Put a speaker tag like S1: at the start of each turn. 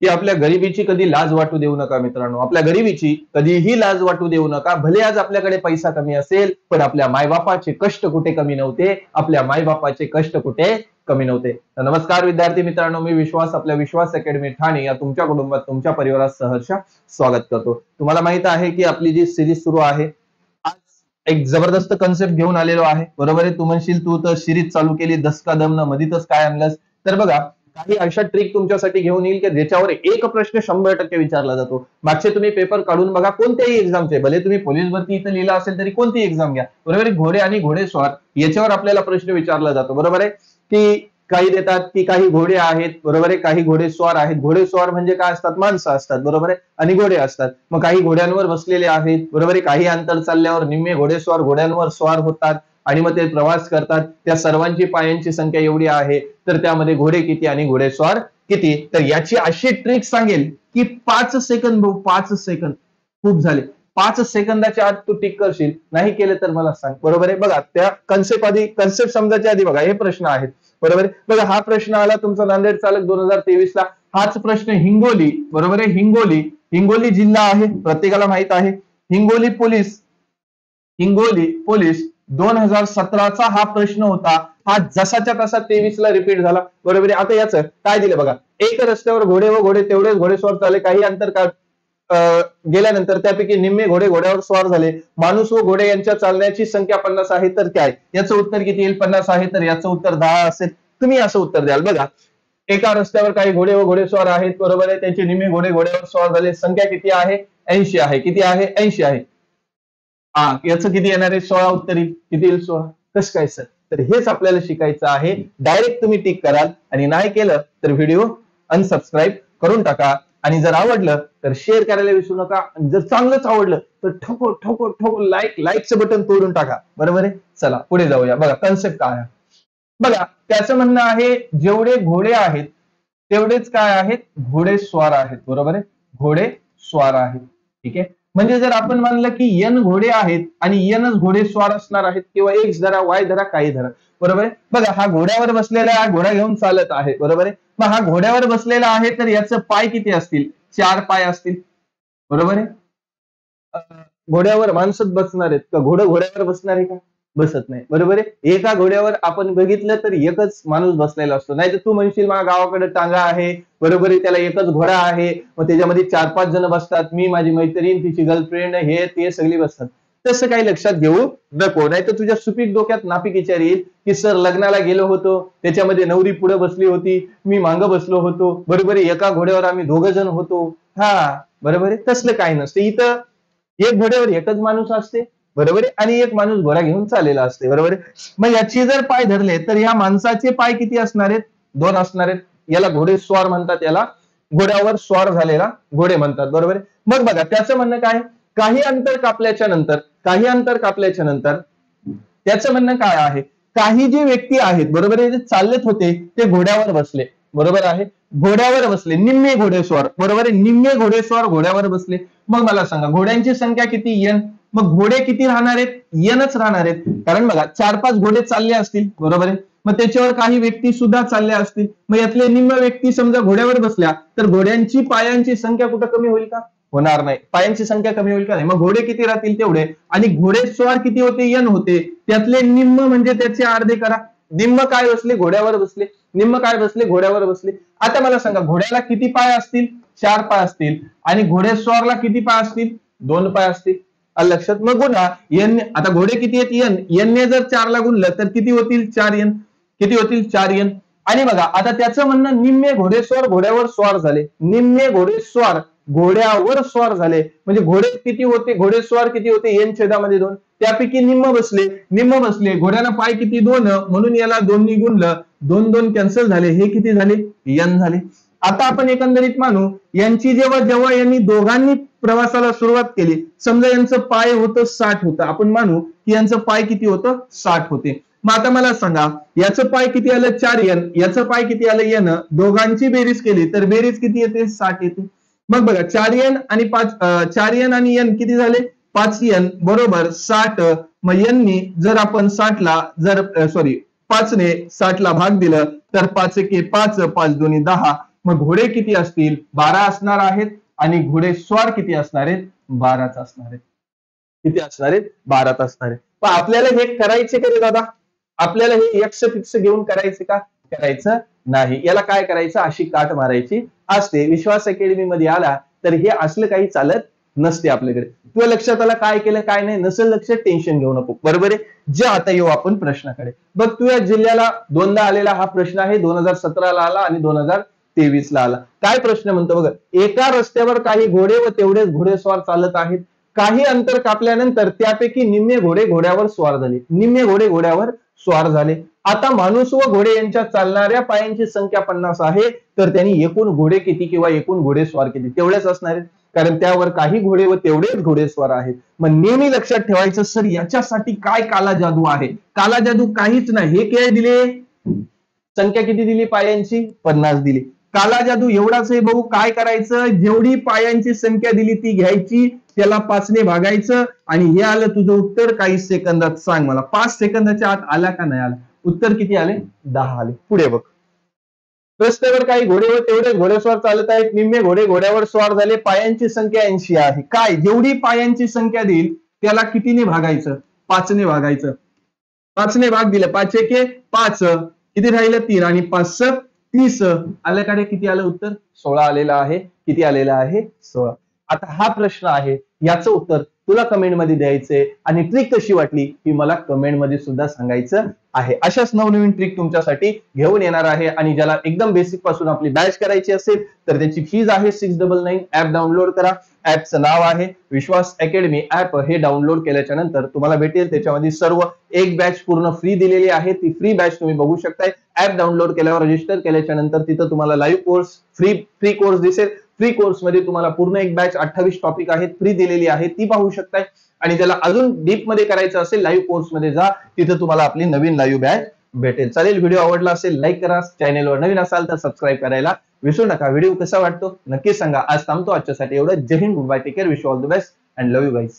S1: की आपल्या गरिबीची कधी लाज वाटू देऊ नका मित्रांनो. आपल्या गरिबीची कधीही लाज वाटू देऊ नका. भले आज आपल्याकडे पैसा कमी असेल, पण आपल्या मायबापाचे कष्ट कुठे कमी नव्हते. आपल्या मायबापाचे कष्ट कुठे कमी नव्हते. तर नमस्कार विद्यार्थी मित्रांनो, मी विश्वास आपल्या विश्वास अकॅडमी ठाणे या तुमच्या कुटुंबात तुमच्या परिवारात सहर्ष स्वागत करतो. तुम्हाला माहित आहे की आपली जी सिरीज सुरू आहे, आज एक जबरदस्त कन्सेप्ट घेऊन आलेलो आहे. बरोबर आहे. तू म्हणशील तू तर सिरीज चालू केली दस का दम न मधीतच काय आणलंस. तर बघा, काही अशा ट्रिक तुमच्यासाठी घेऊन येईल की ज्याच्यावर एक प्रश्न 100% विचारला जातो. मागचे तुम्ही पेपर काढून बघा, कोणत्याही एक्झामचे, भले तुम्ही पोलीस भरती इथं लिहिला असेल तरी कोणती एक्झाम घ्या. बरोबर आहे. घोडे आणि घोडेस्वार याच्यावर आपल्याला प्रश्न विचारला जातो. बरोबर आहे. की काही देतात की काही घोडे आहेत. बरोबर आहे. काही घोडेस्वार आहेत. घोडेस्वार म्हणजे काय असतात? माणसं असतात. बरोबर आहे. आणि घोडे असतात. मग काही घोड्यांवर बसलेले आहेत. बरोबर आहे. काही अंतर चालल्यावर निम्मे घोडेस्वार घोड्यांवर स्वार होतात आणि मग ते प्रवास करतात. त्या सर्वांची पायांची संख्या एवढी आहे, तर त्यामध्ये घोडे किती आणि घोडेस्वार किती. तर याची अशी ट्रिक सांगेल की 5 सेकंद भाऊ, 5 सेकंद खूप झाले. 5 सेकंदाच्या आत तू टिक करशील. नाही केलं तर मला सांग. बरोबर आहे. बघा, त्या कन्सेप्ट समजायच्या आधी बघा हे प्रश्न आहेत. बरोबर आहे. बघा, हा प्रश्न आला तुमचा नांदेड चालक 2023 ला. हाच प्रश्न हिंगोली, बरोबर आहे, हिंगोली जिल्हा आहे, प्रत्येकाला माहित आहे. हिंगोली पोलीस 2017चा हा प्रश्न होता. हा जसाच्या तसा 23 ला रिपीट झाला. बरोबर आहे. आता याचं काय दिलं बघा, एक रस्त्यावर घोडे व घोडे तेवढेच घोडेस्वार झाले. काही अंतर गेल्यानंतर त्यापैकी निम्मे घोडे घोड्यावर स्वार झाले. माणूस व घोडे यांच्या चालण्याची संख्या 50 आहे, तर काय याचं उत्तर किती येईल? 50 आहे, तर याचं उत्तर 10 असेल. तुम्ही असं उत्तर द्याल. बघा, एका रस्त्यावर काही घोडे व घोडेस्वार आहेत. बरोबर आहे. त्यांचे निम्मे घोडे घोड्यावर स्वार झाले. संख्या किती आहे? 80 आहे. किती आहे? 80 आहे. याचं किती येणार आहे? 16 उत्तर येईल. किती येईल? 16. कसं काय सर? तर हेच आपल्याला शिकायचं आहे. डायरेक्ट तुम्ही टिक कराल आणि नाही केलं तर व्हिडिओ अनसबस्क्राईब करून टाका. आणि जर आवडलं तर शेअर करायला विसरू नका. आणि जर चांगलंच आवडलं तर ठोको लाईकचं बटन तोडून टाका. बरोबर आहे. चला पुढे जाऊया. बघा कन्सेप्ट काय आहे. बघा, त्याचं म्हणणं आहे जेवढे घोडे आहेत तेवढेच काय आहेत? घोडेस्वार आहेत. बरोबर आहे. घोडेस्वार आहेत. ठीक आहे. म्हणजे जर आपण मानलं की N घोडे आहेत आणि Nच घोडेस्वार असणार आहेत, किंवा X धरा, Y धरा, काही धरा. बरोबर आहे. बघा, हा घोड्यावर बसलेला आहे, घोडा घेऊन चालत आहे. बरोबर आहे. मग हा घोड्यावर बसलेला आहे, तर याचं पाय किती असतील? 4 पाय असतील. बरोबर आहे. घोड्यावर माणसंच बसणार आहेत का? घोड्यावर बसणार आहे का? बसत नाही. बरोबर आहे. एका घोड्यावर आपण बघितलं तर एकच माणूस बसलेला असतो. नाही तर तू म्हणशील माझ्या गावाकडे टांगा आहे. बरोबर आहे. त्याला एकच घोडा आहे, मग त्याच्यामध्ये 4-5 जण बसतात. मी, माझी मैत्रीण, तिची गर्लफ्रेंड, हे ते सगळी बसतात. तसं काही लक्षात घेऊ नको. नाही तर तुझ्या सुपीक डोक्यात नापीक विचार येईल की सर लग्नाला गेलो होतो, त्याच्यामध्ये नवरी पुढे बसली होती, मी मागं बसलो होतो. बरोबर आहे. एका घोड्यावर आम्ही 2 जण होतो. बरोबर आहे. तसलं काही नसतं. इथं एक घोड्यावर एकच माणूस असते. बरोबर आहे. आणि एक माणूस घोडा घेऊन चाललेला असते. बरोबर आहे. मग याची जर पाय धरले तर या माणसाचे पाय किती असणार आहेत? 2 असणार आहेत. याला घोडेस्वार म्हणतात. याला घोड्यावर स्वार झालेला घोडे म्हणतात. बरोबर आहे. मग बघा, त्याचं म्हणणं काय? काही अंतर कापल्याच्या नंतर त्याचं म्हणणं काय आहे? काही जे व्यक्ती आहेत, बरोबर आहे, जे चालत होते ते घोड्यावर बसले. बरोबर आहे. घोड्यावर बसले निम्मे घोडेस्वार. बरोबर आहे. निम्मे घोडेस्वार घोड्यावर बसले. मग मला सांगा, घोड्यांची संख्या किती? N. मग घोडे किती राहणार आहेत? Nच राहणार आहेत. कारण बघा, 4-5 घोडे चालले असतील. बरोबर आहे. मग त्याच्यावर काही व्यक्ती सुद्धा चालल्या असतील. मग यातले निम्म व्यक्ती समजा घोड्यावर बसल्या, तर घोड्यांची पायांची संख्या कुठं कमी होईल का? होणार नाही. पायांची संख्या कमी होईल का? नाही. मग घोडे किती राहतील? तेवढे. आणि घोडेस्वार किती होते? N होते. त्यातले निम्म म्हणजे त्याचे अर्धे करा. निम्म काय बसले? घोड्यावर बसले. निम्म काय बसले? घोड्यावर बसले. आता मला सांगा, घोड्याला किती पाय असतील? 4 पाय असतील. आणि घोडेस्वारला किती पाय असतील? 2 पाय असतील. लक्षात. मग गुन्हा N. आता घोडे किती आहेत? N ने जर 4 ला गुणलं तर किती होतील? 4N. किती होतील? 4N. आणि बघा, आता त्याचं म्हणणं निम्मे घोडेस्वार घोड्यावर स्वार झाले. निम्मे घोडेस्वार घोड्यावर स्वार झाले. म्हणजे घोडे किती होते? घोडेस्वार किती होते? N छेदामध्ये 2. त्यापैकी निम्म बसले. घोड्याला पाय किती? 2, म्हणून याला 2 ने गुणलं. 2 कॅन्सल झाले. हे किती झाले? N झाले. आता आपण एकंदरीत मानू, यांची जेव्हा यांनी दोघांनी प्रवासाला सुरुवात केली, समजा यांचं पाय होतं 60 होतं. आपण मानू की यांचं पाय किती होतं? 60 होते. मग आता मला सांगा, याचं पाय किती आलं? 4N. याचं पाय किती आलं? N. दोघांची बेरीज केली तर बेरीज किती येते? 60 येते. मग बघा, 4N आणि N किती झाले? 5N बरोबर 60. मग N जर आपण 5 ने 60 ला भाग दिलं तर 5 1 5, 5 2 10. मग घोडे किती असतील? 12 असणार आहेत आणि घोडेस्वार किती असणार आहेत? 12च असणार आहेत. किती असणार आहेत? 12च असणार आहेत. पण आपल्याला हे करायचे का रे दादा? आपल्याला हे यक्ष फिक्स घेऊन करायचे का? करायचं नाही. याला काय करायचं? अशी काट मारायची असते. विश्वास अकॅडमी मध्ये आला तर हे असलं काही चालत नसते आपल्याकडे. तुझ्या लक्षात आलं काय केलं काय नाही? नसेल लक्षात टेन्शन घेऊ नको. बरोबर आहे. जे आता येऊ आपण प्रश्नाकडे. बघ तुझ्या जिल्ह्याला दोनदा आलेला हा प्रश्न आहे. 2017 ला आला आणि 2023 ला आला. काय प्रश्न म्हणतो बघा, एका रस्त्यावर काही घोडे व तेवढेच घोडेस्वार चालत आहेत. काही अंतर कापल्यानंतर त्यापैकी निम्मे घोडे घोड्यावर स्वार झाले. निम्मे घोडे घोड्यावर स्वार झाले. आता माणूस व घोडे यांच्या चालणाऱ्या पायांची संख्या 50 आहे, तर त्यांनी एकूण घोडे किती किंवा एकूण घोडेस्वार किती? तेवढेच असणार आहेत, कारण त्यावर काही घोडे व तेवढेच घोडेस्वार आहेत. मग नेहमी लक्षात ठेवायचं सर याच्यासाठी काय काला जादू आहे? काला जादू काहीच नाही. हे काय दिले? संख्या किती दिली पायांची? 50 दिली. काला जादू एवढाच आहे भाऊ. काय करायचं? जेवढी पायांची संख्या दिली ती घ्यायची, त्याला 5 ने भागायचं आणि हे आलं तुझं उत्तर. काही सेकंदात सांग मला, 5 सेकंदाच्या आत आला का नाही आला? उत्तर किती आले? 10 आले. पुढे बघ, रस्त्यावर काही घोडे व तेवढे घोडेस्वार चालत आहेत. निम्मे घोडे घोड्यावर स्वार झाले. पायांची संख्या 80 आहे. काय? जेवढी पायांची संख्या देईल त्याला कितीने भागायचं? 5 ने भागायचं. 5 ने भाग दिलं. 5 एके 5, किती राहिलं? 3 आणि 5 30. आल्याकडे किती आलं उत्तर? 16 आलेलं आहे. किती आलेलं आहे? 16. आता हा प्रश्न आहे, याचं उत्तर तुला कमेंट मध्ये द्यायचंय आणि ट्रिक कशी वाटली ही मला कमेंट मध्ये सुद्धा सांगायचं आहे. अशाच नवनवीन ट्रिक तुमच्यासाठी घेऊन येणार आहे. आणि ज्याला एकदम बेसिक पासून आपली बॅच करायची असेल तर त्याची फीज आहे 699. ऍप डाउनलोड करा. ऍपचं नाव आहे विश्वास अकॅडमी. ऍप हे डाउनलोड केल्याच्या नंतर तुम्हाला भेटेल त्याच्यामध्ये सर्व एक बॅच पूर्ण फ्री दिलेली आहे. ती फ्री बॅच तुम्ही बघू शकताय. ऍप डाउनलोड केल्यावर रजिस्टर केल्याच्या नंतर तिथं तुम्हाला लाईव्ह कोर्स फ्री कोर्स दिसेल. फ्री कोर्स मध्ये तुम्हाला पूर्ण एक बॅच 28 टॉपिक आहेत फ्री दिलेली आहे, ती पाहू शकताय. आणि ज्याला अजून डीप मध्ये करायचं असेल लाईव्ह कोर्स मध्ये जा, तिथे तुम्हाला आपली नवीन लाईव्ह बॅच भेटेल. चालेल, व्हिडिओ आवडला असेल लाईक करा. चॅनेलवर नवीन असाल तर सबस्क्राईब करायला विसरू नका. व्हिडिओ कसा वाटतो नक्की सांगा. आज थांबतो आजच्यासाठी एवढं. Jai Hind, goodbye, take care, wish all the best and love you guys.